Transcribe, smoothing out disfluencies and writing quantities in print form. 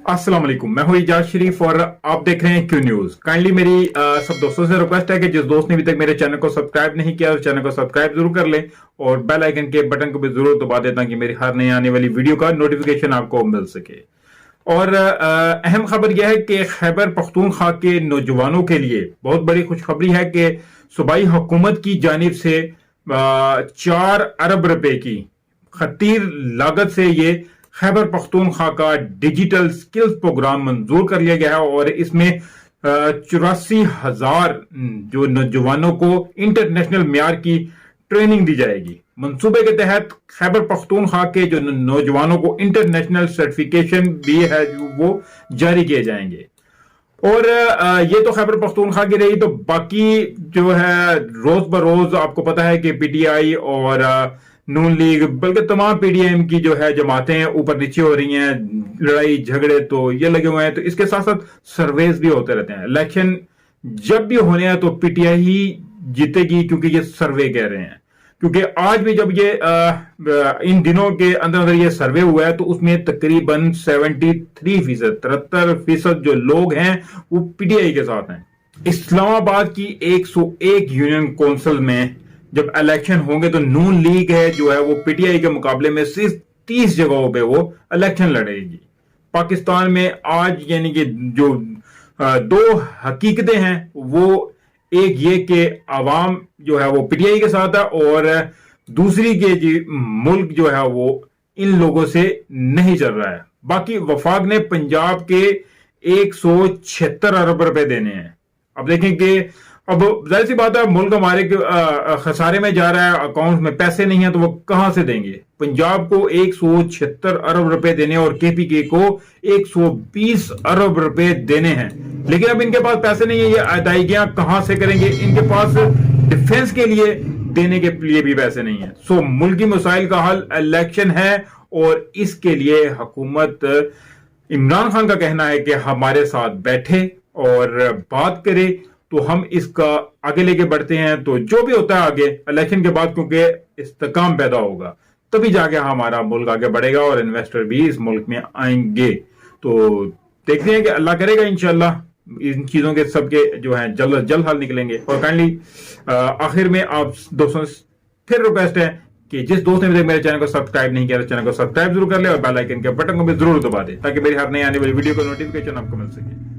अस्सलाम वालेकुम, मैं हूं इजाज शरीफ और आप देख रहे हैं क्यू न्यूज। काइंडली मेरी सब दोस्तों से रिक्वेस्ट है कि जिस दोस्त ने अभी तक मेरे चैनल को सब्सक्राइब नहीं किया तो चैनल को सब्सक्राइब जरूर कर लें और बेल आइकन के बटन को भी जरूर दबा दें ताकि मेरी हर नई आने वाली वीडियो का नोटिफिकेशन आपको मिल सके। और अहम खबर यह है कि खैबर पख्तूनख्वा के नौजवानों के लिए बहुत बड़ी खुशखबरी है कि सूबाई हुकूमत की जानिब से 4 अरब रुपए की खतीर लागत से ये खैबर पख्तूनख्वा का डिजिटल स्किल्स प्रोग्राम मंजूर कर लिया गया है और इसमें 84,000 जो नौजवानों को इंटरनेशनल म्यार की ट्रेनिंग दी जाएगी। मंसूबे के तहत खैबर पख्तूनख्वा के जो नौजवानों को इंटरनेशनल सर्टिफिकेशन भी है वो जारी किए जाएंगे। और ये तो खैबर पख्तूनख्वा की रही, तो बाकी जो है रोज बरोज आपको पता है कि पीटीआई और नून लीग बल्कि तमाम पीडीएम की जो है जमातें ऊपर नीचे हो रही हैं, लड़ाई झगड़े तो ये लगे हुए हैं। तो इसके साथ साथ सर्वेज भी होते रहते हैं। इलेक्शन जब भी होने हैं तो पीटीआई ही जीतेगी क्योंकि ये सर्वे कह रहे हैं। क्योंकि आज भी जब ये इन दिनों के अंदर अंदर ये सर्वे हुआ है तो उसमें तकरीबन 73% जो लोग हैं वो पीटीआई के साथ हैं। इस्लामाबाद की 101 यूनियन काउंसिल में जब इलेक्शन होंगे तो नून लीग है जो है वो पीटीआई के मुकाबले में सिर्फ 30 जगहों पे वो इलेक्शन लड़ेगी। पाकिस्तान में आज यानी कि जो दो हकीकतें हैं वो एक ये कि आवाम जो है वो पीटीआई के साथ है और दूसरी के जी मुल्क जो है वो इन लोगों से नहीं चल रहा है। बाकी वफाक ने पंजाब के 176 अरब रुपए देने हैं। अब देखें कि अब जाहिर सी बात है मुल्क हमारे खसारे में जा रहा है, अकाउंट में पैसे नहीं है तो वो कहां से देंगे। पंजाब को 176 अरब रुपए देने और केपीके को 120 अरब रुपए देने हैं, लेकिन अब इनके पास पैसे नहीं है। ये अदायगियां कहां से करेंगे? इनके पास डिफेंस के लिए देने के लिए भी पैसे नहीं है। सो मुल्की मसाइल का हल इलेक्शन है और इसके लिए हुकूमत इमरान खान का कहना है कि हमारे साथ बैठे और बात करे तो हम इसका आगे लेके बढ़ते हैं। तो जो भी होता है आगे इलेक्शन के बाद, क्योंकि इस्तेकाम पैदा होगा तभी जाके हमारा मुल्क आगे बढ़ेगा और इन्वेस्टर भी इस मुल्क में आएंगे। तो देखते हैं कि अल्लाह करेगा इंशाल्लाह इन चीजों के सबके जो है जल्द जल्द हल निकलेंगे। और काइंडली आखिर में आप दोस्तों फिर रिक्वेस्ट है कि जिस दोस्त ने मेरे चैनल को सब्सक्राइब नहीं किया तो चैनल को सब्सक्राइब जरूर कर ले और बेल आइकन के बटन को भी जरूर दबा दे ताकि मेरी हर नई आने वाली वीडियो का नोटिफिकेशन आपको मिल सके।